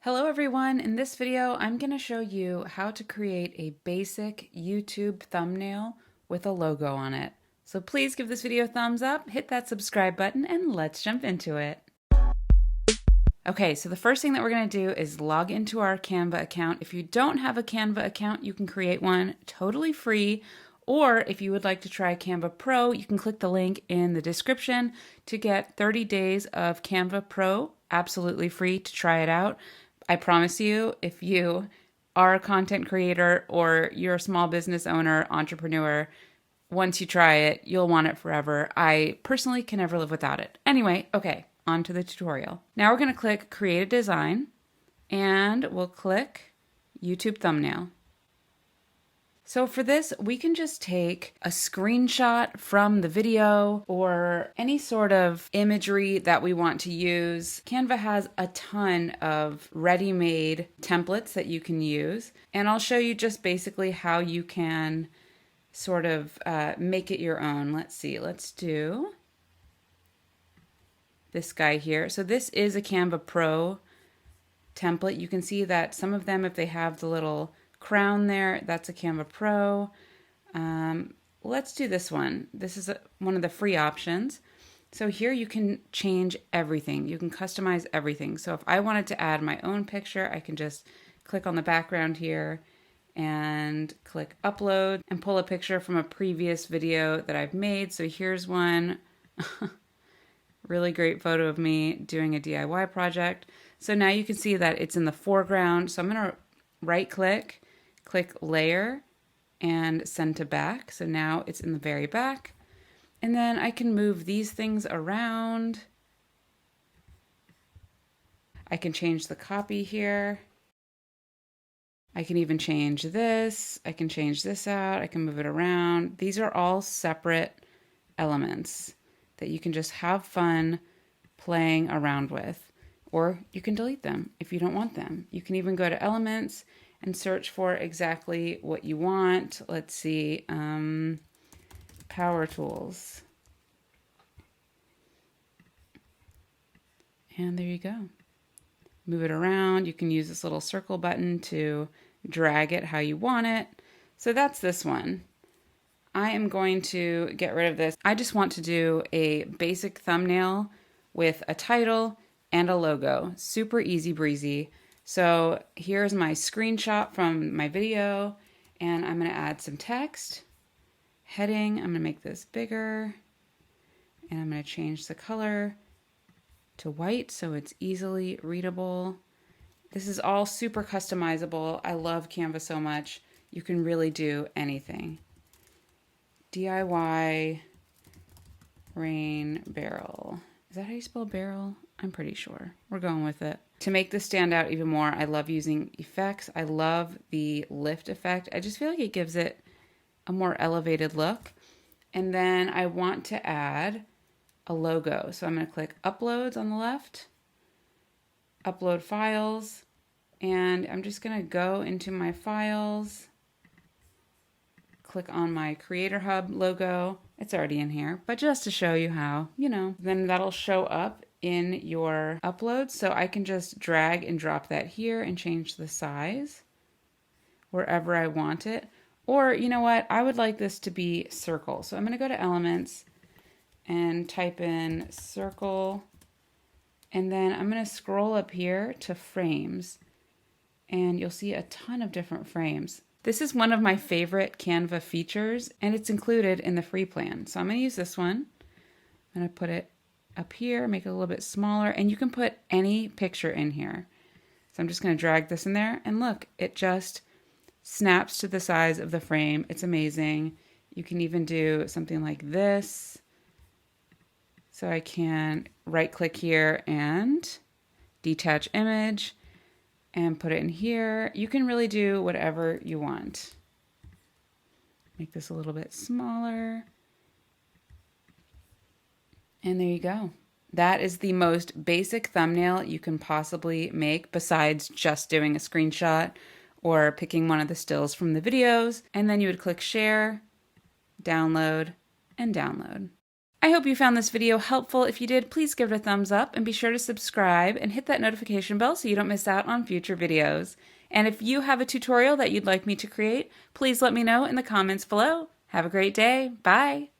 Hello everyone, in this video I'm going to show you how to create a basic YouTube thumbnail with a logo on it. So please give this video a thumbs up, hit that subscribe button, and let's jump into it. Okay, so the first thing that we're going to do is log into our Canva account. If you don't have a Canva account, you can create one totally free. Or if you would like to try Canva Pro, you can click the link in the description to get 30 days of Canva Pro absolutely free to try it out. I promise you, if you are a content creator or you're a small business owner, entrepreneur, once you try it, you'll want it forever. I personally can never live without it. Anyway, okay, on to the tutorial. Now we're going to click Create a Design, and we'll click YouTube Thumbnail. So for this, we can just take a screenshot from the video or any sort of imagery that we want to use. Canva has a ton of ready-made templates that you can use, and I'll show you just basically how you can sort of make it your own. Let's see, let's do this guy here. So this is a Canva Pro template. You can see that some of them, if they have the little crown there, that's a Canva Pro. Let's do this one. This is one of the free options. So here you can change everything. You can customize everything. So if I wanted to add my own picture, I can just click on the background here and click upload and pull a picture from a previous video that I've made. So here's one. Really great photo of me doing a DIY project. So now you can see that it's in the foreground. So I'm going to right click layer and send to back. So now it's in the very back. And then I can move these things around. I can change the copy here. I can even change this. I can change this out. I can move it around. These are all separate elements that you can just have fun playing around with. Or you can delete them if you don't want them. You can even go to Elements and search for exactly what you want. Let's see, power tools. And there you go. Move it around. You can use this little circle button to drag it how you want it. So that's this one. I am going to get rid of this. I just want to do a basic thumbnail with a title and a logo. Super easy breezy. So here's my screenshot from my video, and I'm going to add some text. Heading, I'm going to make this bigger, and I'm going to change the color to white so it's easily readable. This is all super customizable. I love Canva so much. You can really do anything. DIY rain barrel. Is that how you spell barrel? I'm pretty sure. We're going with it. To make this stand out even more, I love using effects. I love the lift effect. I just feel like it gives it a more elevated look. And then I want to add a logo. So I'm going to click Uploads on the left, Upload Files, and I'm just going to go into my files, click on my Creator Hub logo. It's already in here, but just to show you how, then that'll show up in your uploads. So I can just drag and drop that here and change the size wherever I want it. Or you know what? I would like this to be circle. So I'm going to go to Elements and type in circle. And then I'm going to scroll up here to frames. And you'll see a ton of different frames. This is one of my favorite Canva features, and it's included in the free plan. So I'm going to use this one. I'm going to put it up here, make it a little bit smaller, and you can put any picture in here. So I'm just going to drag this in there, and look, it just snaps to the size of the frame. It's amazing. You can even do something like this. So I can right click here and detach image and put it in here. You can really do whatever you want. Make this a little bit smaller. And there you go. That is the most basic thumbnail you can possibly make besides just doing a screenshot or picking one of the stills from the videos. And then you would click share, download, and download. I hope you found this video helpful. If you did, please give it a thumbs up and be sure to subscribe and hit that notification bell so you don't miss out on future videos. And if you have a tutorial that you'd like me to create, please let me know in the comments below. Have a great day. Bye.